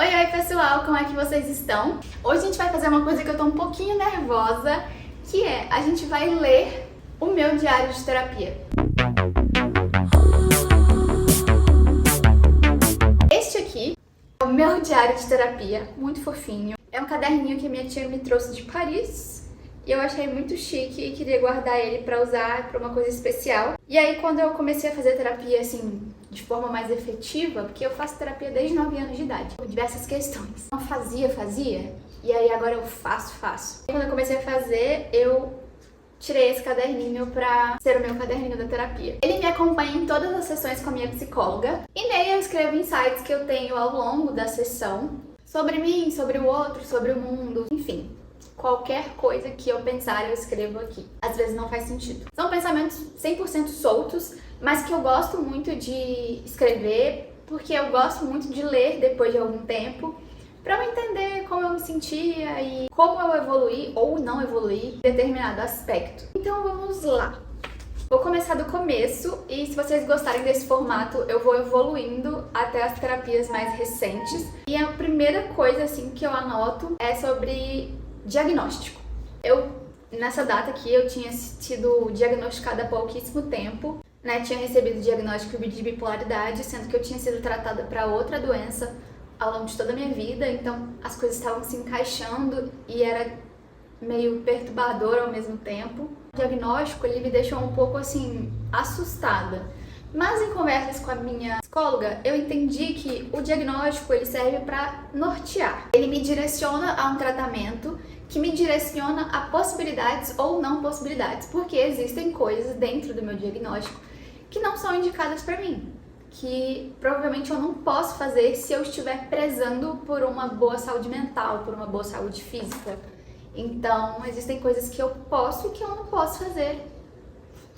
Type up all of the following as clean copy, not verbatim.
Oi, oi pessoal, como é que vocês estão? Hoje a gente vai fazer uma coisa que eu tô um pouquinho nervosa, que é a gente vai ler o meu diário de terapia. Este aqui é o meu diário de terapia, muito fofinho. É um caderninho que minha tia me trouxe de Paris e eu achei muito chique e queria guardar ele pra usar pra uma coisa especial. E aí quando eu comecei a fazer terapia assim, de forma mais efetiva, porque eu faço terapia desde 9 anos de idade, por diversas questões. Não fazia, e aí agora eu faço. Quando eu comecei a fazer, eu tirei esse caderninho pra ser o meu caderninho da terapia. Ele me acompanha em todas as sessões com a minha psicóloga, e nele eu escrevo insights que eu tenho ao longo da sessão, sobre mim, sobre o outro, sobre o mundo, enfim. Qualquer coisa que eu pensar, eu escrevo aqui. Às vezes não faz sentido. São pensamentos 100% soltos, mas que eu gosto muito de escrever, porque eu gosto muito de ler depois de algum tempo, para eu entender como eu me sentia e como eu evoluí ou não evoluí em determinado aspecto. Então vamos lá. Vou começar do começo e se vocês gostarem desse formato, eu vou evoluindo até as terapias mais recentes. E a primeira coisa assim que eu anoto é sobre diagnóstico. Nessa data aqui, eu tinha sido diagnosticada há pouquíssimo tempo, né? Tinha recebido o diagnóstico de bipolaridade, sendo que eu tinha sido tratada para outra doença ao longo de toda a minha vida, então as coisas estavam se encaixando e era meio perturbador ao mesmo tempo. O diagnóstico, ele me deixou um pouco assim, assustada. Mas em conversas com a minha psicóloga, eu entendi que o diagnóstico ele serve para nortear. Ele me direciona a um tratamento que me direciona a possibilidades ou não possibilidades, porque existem coisas dentro do meu diagnóstico que não são indicadas para mim, que provavelmente eu não posso fazer se eu estiver prezando por uma boa saúde mental, por uma boa saúde física. Então, existem coisas que eu posso e que eu não posso fazer.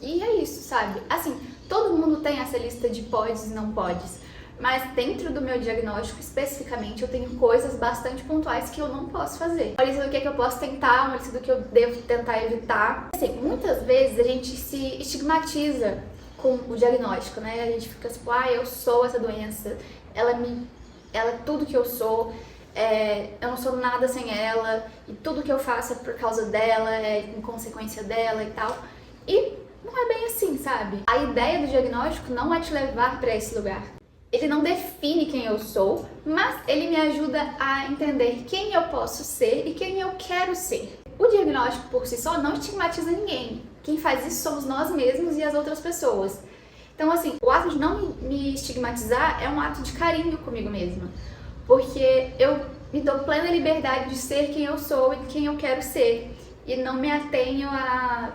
E é isso, sabe? Assim, todo mundo tem essa lista de podes e não podes, mas dentro do meu diagnóstico, especificamente, eu tenho coisas bastante pontuais que eu não posso fazer. Uma lista do que eu posso tentar, uma lista do que eu devo tentar evitar. Assim, muitas vezes a gente se estigmatiza com o diagnóstico, né? A gente fica tipo, eu sou essa doença, ela é tudo que eu sou, eu não sou nada sem ela, e tudo que eu faço é por causa dela, é em consequência dela e tal. E não é bem assim, sabe? A ideia do diagnóstico não é te levar para esse lugar. Ele não define quem eu sou, mas ele me ajuda a entender quem eu posso ser e quem eu quero ser. O diagnóstico por si só não estigmatiza ninguém. Quem faz isso somos nós mesmos e as outras pessoas. Então, assim, o ato de não me estigmatizar é um ato de carinho comigo mesma. Porque eu me dou plena liberdade de ser quem eu sou e quem eu quero ser. E não me atenho a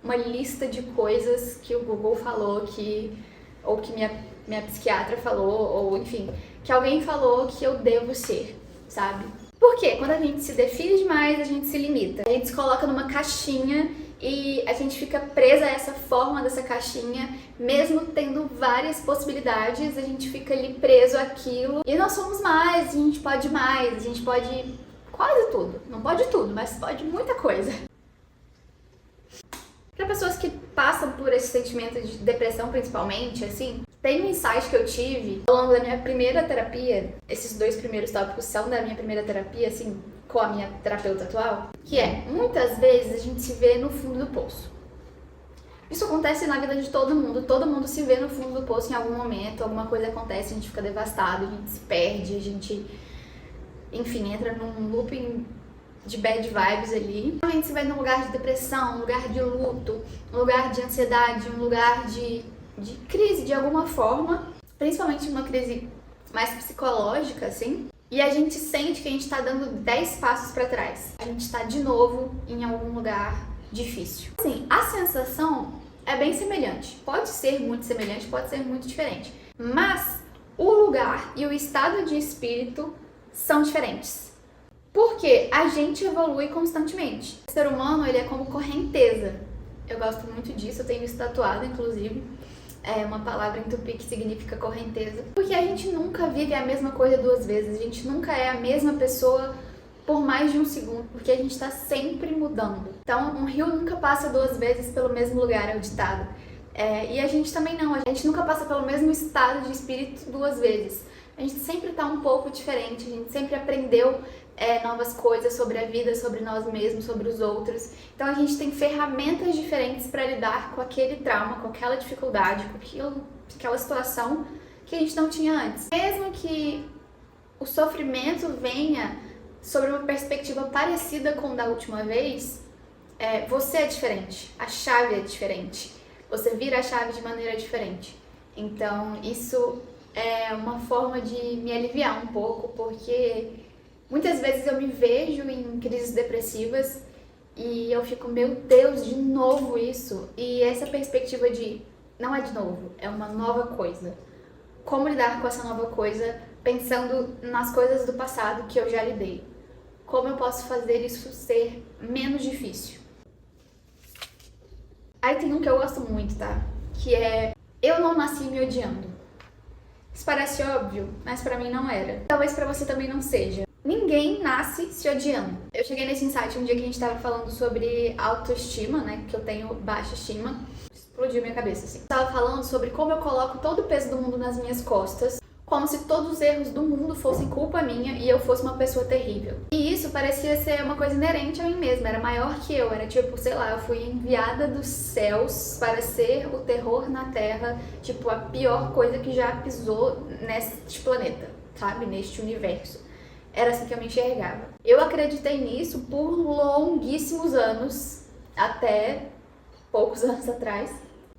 uma lista de coisas que o Google falou, ou que minha psiquiatra falou, ou enfim, que alguém falou que eu devo ser, sabe? Porque quando a gente se define demais, a gente se limita. A gente se coloca numa caixinha e a gente fica presa a essa forma dessa caixinha, mesmo tendo várias possibilidades, a gente fica ali preso àquilo. E nós somos mais, a gente pode mais, a gente pode quase tudo. Não pode tudo, mas pode muita coisa. Para pessoas que passam por esse sentimento de depressão, principalmente, assim, tem um insight que eu tive ao longo da minha primeira terapia. Esses 2 primeiros tópicos são da minha primeira terapia, assim, com a minha terapeuta atual, que é, muitas vezes a gente se vê no fundo do poço. Isso acontece na vida de todo mundo se vê no fundo do poço em algum momento, alguma coisa acontece, a gente fica devastado, a gente se perde, a gente, enfim, entra num looping de bad vibes ali. A gente se vê num lugar de depressão, um lugar de luto, um lugar de ansiedade, um lugar de crise de alguma forma, principalmente uma crise mais psicológica, assim, e a gente sente que a gente tá dando 10 passos pra trás. A gente tá de novo em algum lugar difícil. Assim, a sensação é bem semelhante. Pode ser muito semelhante, pode ser muito diferente. Mas o lugar e o estado de espírito são diferentes. Porque a gente evolui constantemente. O ser humano, ele é como correnteza. Eu gosto muito disso, eu tenho isso tatuado, inclusive. É uma palavra em tupi que significa correnteza. Porque a gente nunca vive a mesma coisa 2 vezes. A gente nunca é a mesma pessoa por mais de um segundo. Porque a gente tá sempre mudando. Então, um rio nunca passa 2 vezes pelo mesmo lugar, é o ditado. E a gente também não. A gente nunca passa pelo mesmo estado de espírito 2 vezes. A gente sempre tá um pouco diferente, a gente sempre aprendeu novas coisas sobre a vida, sobre nós mesmos, sobre os outros. Então a gente tem ferramentas diferentes para lidar com aquele trauma, com aquela dificuldade, com aquela situação que a gente não tinha antes. Mesmo que o sofrimento venha sobre uma perspectiva parecida com o da última vez, você é diferente, a chave é diferente, você vira a chave de maneira diferente. Então isso é uma forma de me aliviar um pouco, porque muitas vezes eu me vejo em crises depressivas e eu fico, meu Deus, de novo isso? E essa perspectiva de, não é de novo, é uma nova coisa. Como lidar com essa nova coisa, pensando nas coisas do passado que eu já lidei? Como eu posso fazer isso ser menos difícil? Aí tem um que eu gosto muito, tá? Que é, eu não nasci me odiando. Isso parece óbvio, mas pra mim não era. Talvez pra você também não seja. Ninguém nasce se odiando. Eu cheguei nesse insight um dia que a gente tava falando sobre autoestima, né? Que eu tenho baixa estima. Explodiu minha cabeça, assim. Eu tava falando sobre como eu coloco todo o peso do mundo nas minhas costas, como se todos os erros do mundo fossem culpa minha e eu fosse uma pessoa terrível. E isso parecia ser uma coisa inerente a mim mesma, era maior que eu, era tipo, sei lá, eu fui enviada dos céus para ser o terror na Terra, tipo, a pior coisa que já pisou neste planeta, sabe? Neste universo. Era assim que eu me enxergava. Eu acreditei nisso por longuíssimos anos, até poucos anos atrás.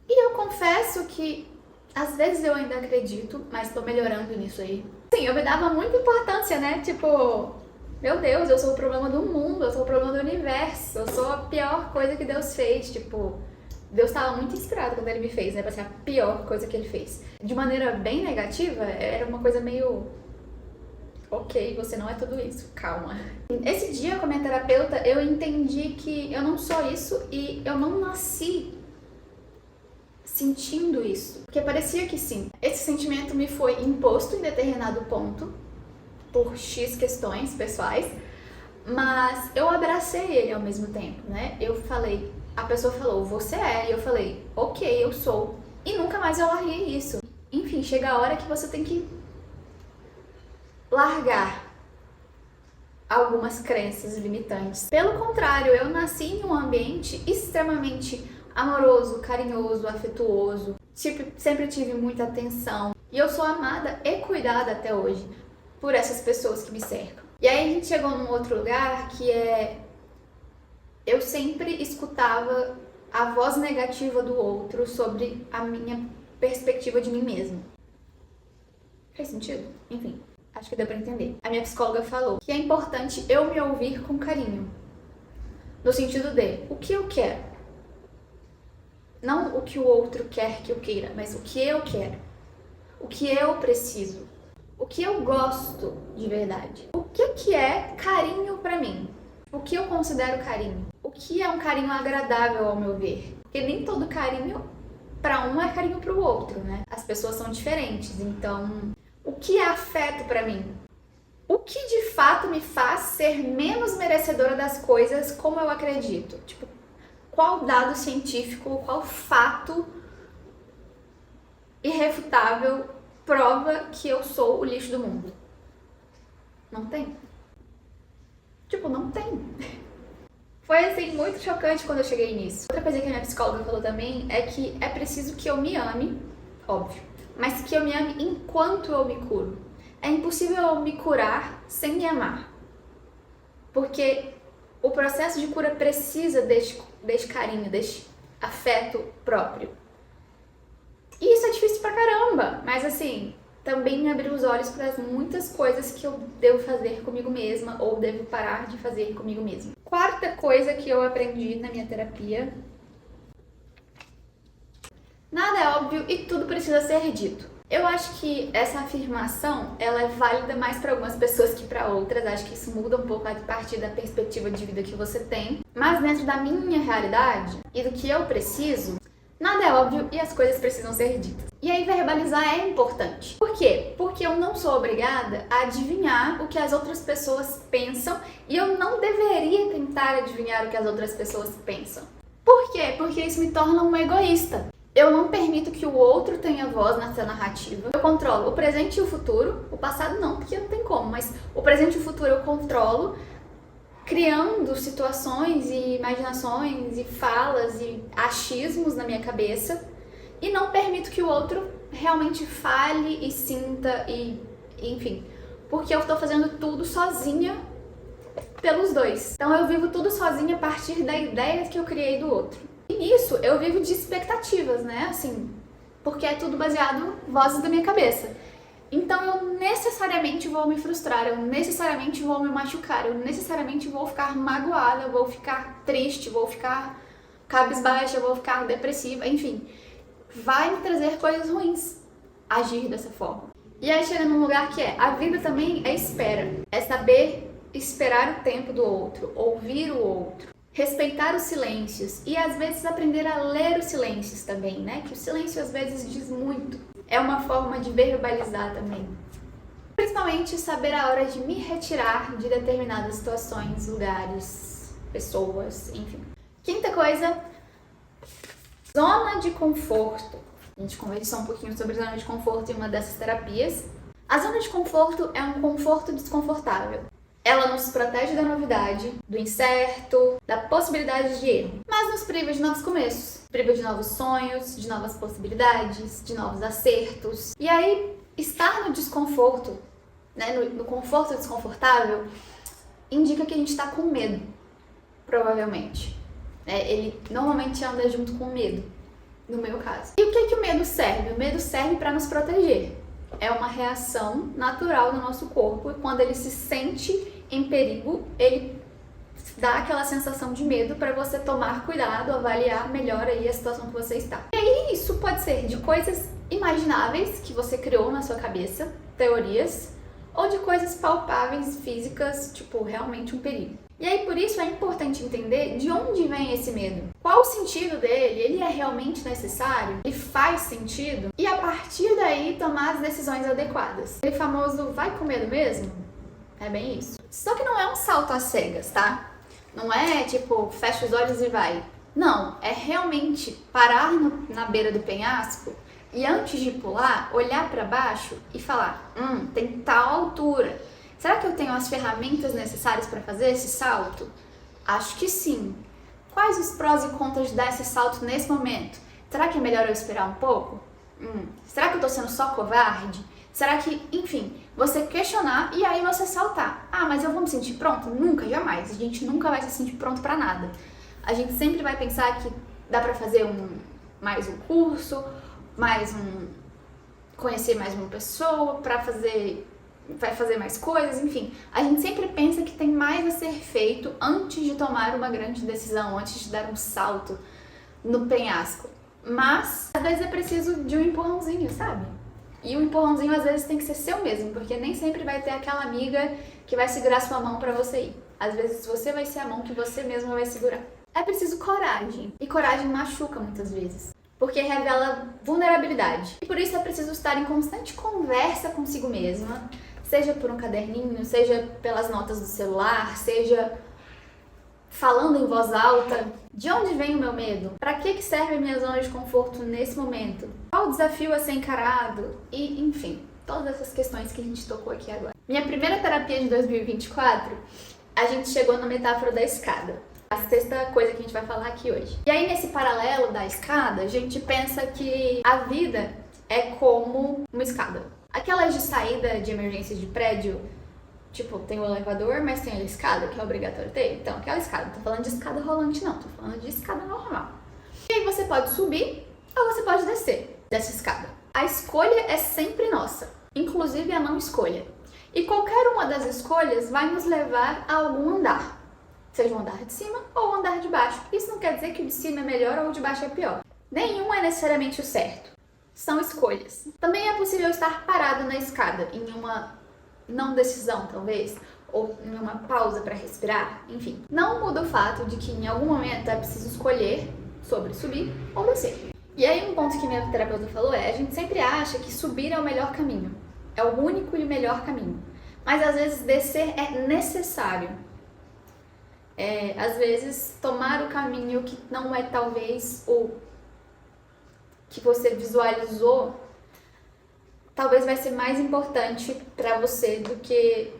E eu confesso que às vezes eu ainda acredito, mas tô melhorando nisso aí. Sim, eu me dava muita importância, né? Tipo, meu Deus, eu sou o problema do mundo, eu sou o problema do universo, eu sou a pior coisa que Deus fez. Tipo, Deus estava muito inspirado quando ele me fez, né? Pra ser a pior coisa que ele fez. De maneira bem negativa, era uma coisa meio... Ok, você não é tudo isso, calma. Esse dia com a minha terapeuta, eu entendi que eu não sou isso e eu não nasci sentindo isso, porque parecia que sim. Esse sentimento me foi imposto em determinado ponto, por X questões pessoais, mas eu abracei ele ao mesmo tempo, né? Eu falei, a pessoa falou, você é, e eu falei, ok, eu sou, e nunca mais eu larguei isso. Enfim, chega a hora que você tem que largar algumas crenças limitantes. Pelo contrário, eu nasci em um ambiente extremamente amoroso, carinhoso, afetuoso. Sempre tive muita atenção. E eu sou amada e cuidada até hoje por essas pessoas que me cercam. E aí a gente chegou num outro lugar que eu sempre escutava a voz negativa do outro sobre a minha perspectiva de mim mesma. Fez sentido? Enfim, acho que deu pra entender. A minha psicóloga falou que é importante eu me ouvir com carinho. No sentido de, o que eu quero? Não o que o outro quer que eu queira, mas o que eu quero. O que eu preciso. O que eu gosto de verdade. O que é carinho pra mim? O que eu considero carinho? O que é um carinho agradável ao meu ver? Porque nem todo carinho pra um é carinho pro outro, né? As pessoas são diferentes, então... O que é afeto pra mim? O que de fato me faz ser menos merecedora das coisas como eu acredito? Tipo, qual dado científico, qual fato irrefutável prova que eu sou o lixo do mundo? Não tem. Tipo, não tem. Foi assim, muito chocante quando eu cheguei nisso. Outra coisa que a minha psicóloga falou também é que é preciso que eu me ame, óbvio, mas que eu me ame enquanto eu me curo. É impossível eu me curar sem me amar. Porque o processo de cura precisa deste carinho, deste afeto próprio. E isso é difícil pra caramba, mas assim, também me abriu os olhos para muitas coisas que eu devo fazer comigo mesma ou devo parar de fazer comigo mesma. Quarta coisa que eu aprendi na minha terapia: nada é óbvio e tudo precisa ser dito. Eu acho que essa afirmação, ela é válida mais para algumas pessoas que para outras. Acho que isso muda um pouco a partir da perspectiva de vida que você tem. Mas dentro da minha realidade e do que eu preciso, nada é óbvio e as coisas precisam ser ditas. E aí verbalizar é importante. Por quê? Porque eu não sou obrigada a adivinhar o que as outras pessoas pensam e eu não deveria tentar adivinhar o que as outras pessoas pensam. Por quê? Porque isso me torna uma egoísta. Eu não permito que o outro tenha voz nessa narrativa. Eu controlo o presente e o futuro. O passado não, porque não tem como, mas o presente e o futuro eu controlo, criando situações e imaginações e falas e achismos na minha cabeça, e não permito que o outro realmente fale e sinta e enfim, porque eu estou fazendo tudo sozinha pelos dois. Então eu vivo tudo sozinha a partir da ideia que eu criei do outro. E nisso eu vivo de expectativas, né? Assim, porque é tudo baseado em vozes da minha cabeça. Então eu necessariamente vou me frustrar, eu necessariamente vou me machucar, eu necessariamente vou ficar magoada, eu vou ficar triste, vou ficar cabisbaixa, eu vou ficar depressiva, enfim. Vai me trazer coisas ruins agir dessa forma. E aí chega num lugar que a vida também é espera, é saber esperar o tempo do outro, ouvir o outro, respeitar os silêncios e às vezes aprender a ler os silêncios também, né? Que o silêncio às vezes diz muito. É uma forma de verbalizar também. Principalmente saber a hora de me retirar de determinadas situações, lugares, pessoas, enfim. Quinta coisa, zona de conforto. A gente conversou um pouquinho sobre zona de conforto em uma dessas terapias. A zona de conforto é um conforto desconfortável. Ela nos protege da novidade, do incerto, da possibilidade de erro, mas nos priva de novos começos, priva de novos sonhos, de novas possibilidades, de novos acertos. E aí, estar no desconforto, né, no conforto desconfortável, indica que a gente está com medo, provavelmente. Ele normalmente anda junto com medo, no meu caso. E o que o medo serve? O medo serve para nos proteger. É uma reação natural do nosso corpo e quando ele se sente em perigo, ele dá aquela sensação de medo para você tomar cuidado, avaliar melhor aí a situação que você está. E aí isso pode ser de coisas imagináveis que você criou na sua cabeça, teorias, ou de coisas palpáveis, físicas, tipo realmente um perigo. E aí por isso é importante entender de onde vem esse medo. Qual o sentido dele? Ele é realmente necessário? Ele faz sentido? E a partir daí tomar as decisões adequadas. Aquele famoso vai com medo mesmo? É bem isso. Só que não é um salto às cegas, tá? Não é tipo, fecha os olhos e vai. Não, é realmente parar na beira do penhasco e antes de pular, olhar para baixo e falar, tem tal altura. Será que eu tenho as ferramentas necessárias para fazer esse salto? Acho que sim. Quais os prós e contras de dar esse salto nesse momento? Será que é melhor eu esperar um pouco? Será que eu tô sendo só covarde? Será que, enfim, você questionar e aí você saltar. Ah, mas eu vou me sentir pronto? Nunca, jamais. A gente nunca vai se sentir pronto para nada. A gente sempre vai pensar que dá para fazer mais um curso, conhecer mais uma pessoa, vai fazer mais coisas, enfim. A gente sempre pensa que tem mais a ser feito antes de tomar uma grande decisão, antes de dar um salto no penhasco. Mas, às vezes é preciso de um empurrãozinho, sabe? E o empurrãozinho, às vezes, tem que ser seu mesmo, porque nem sempre vai ter aquela amiga que vai segurar sua mão pra você ir. Às vezes, você vai ser a mão que você mesma vai segurar. É preciso coragem. E coragem machuca muitas vezes, porque revela vulnerabilidade. E por isso é preciso estar em constante conversa consigo mesma, seja por um caderninho, seja pelas notas do celular, seja falando em voz alta. De onde vem o meu medo? Para que serve a minha zona de conforto nesse momento? Qual o desafio a ser encarado? E, enfim, todas essas questões que a gente tocou aqui agora. Minha primeira terapia de 2024, a gente chegou na metáfora da escada. A sexta coisa que a gente vai falar aqui hoje. E aí, nesse paralelo da escada, a gente pensa que a vida é como uma escada. Aquelas de saída de emergência de prédio, tipo, tem o elevador, mas tem a escada, que é obrigatório ter. Então, aquela escada. Não tô falando de escada rolante, não. Tô falando de escada normal. E aí você pode subir ou você pode descer dessa escada. A escolha é sempre nossa, inclusive a não escolha. E qualquer uma das escolhas vai nos levar a algum andar. Seja o andar de cima ou o andar de baixo. Isso não quer dizer que o de cima é melhor ou o de baixo é pior. Nenhum é necessariamente o certo. São escolhas. Também é possível estar parado na escada, em uma não decisão, talvez, ou em uma pausa para respirar, enfim. Não muda o fato de que em algum momento é preciso escolher sobre subir ou descer. E aí um ponto que minha terapeuta falou a gente sempre acha que subir é o melhor caminho. É o único e melhor caminho. Mas às vezes descer é necessário. Às vezes tomar o caminho que não é talvez o que você visualizou talvez vai ser mais importante pra você do que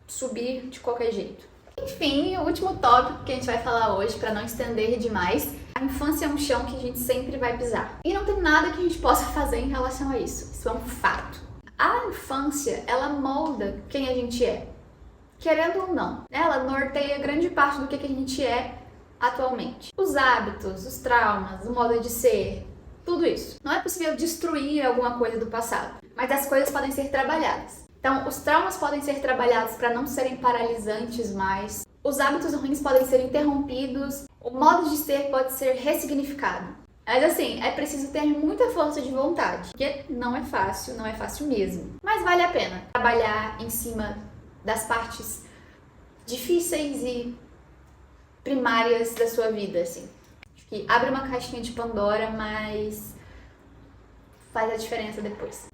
subir de qualquer jeito. Enfim, o último tópico que a gente vai falar hoje, pra não estender demais, a infância é um chão que a gente sempre vai pisar. E não tem nada que a gente possa fazer em relação a isso. Isso é um fato. A infância, ela molda quem a gente é. Querendo ou não, ela norteia grande parte do que a gente é atualmente. Os hábitos, os traumas, o modo de ser, tudo isso. Não é possível destruir alguma coisa do passado, mas as coisas podem ser trabalhadas. Então, os traumas podem ser trabalhados para não serem paralisantes mais, os hábitos ruins podem ser interrompidos, o modo de ser pode ser ressignificado. Mas assim, é preciso ter muita força de vontade, porque não é fácil mesmo. Mas vale a pena trabalhar em cima das partes difíceis e primárias da sua vida, assim. Acho que abre uma caixinha de Pandora, mas faz a diferença depois.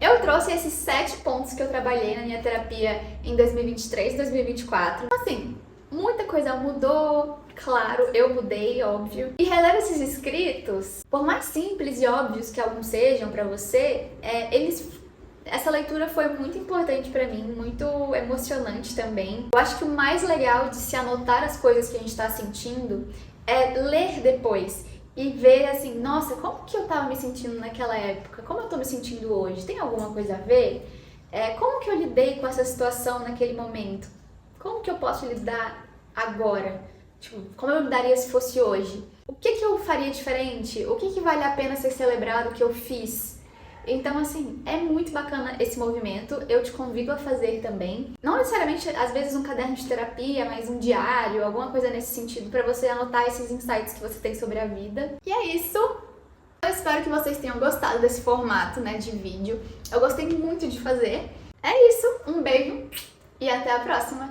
Eu trouxe esses 7 pontos que eu trabalhei na minha terapia em 2023 e 2024. Assim, muita coisa mudou, claro, eu mudei, óbvio. E reler esses escritos, por mais simples e óbvios que alguns sejam pra você, essa leitura foi muito importante pra mim, muito emocionante também. Eu acho que o mais legal de se anotar as coisas que a gente tá sentindo é ler depois e ver assim, nossa, como que eu tava me sentindo naquela época? Como eu tô me sentindo hoje? Tem alguma coisa a ver? Como que eu lidei com essa situação naquele momento? Como que eu posso lidar agora? Tipo, como eu lidaria se fosse hoje? O que que eu faria diferente? O que que vale a pena ser celebrado que eu fiz? Então, assim, é muito bacana esse movimento, eu te convido a fazer também. Não necessariamente, às vezes, um caderno de terapia, mas um diário, alguma coisa nesse sentido, pra você anotar esses insights que você tem sobre a vida. E é isso! Eu espero que vocês tenham gostado desse formato, né, de vídeo. Eu gostei muito de fazer. É isso, um beijo e até a próxima!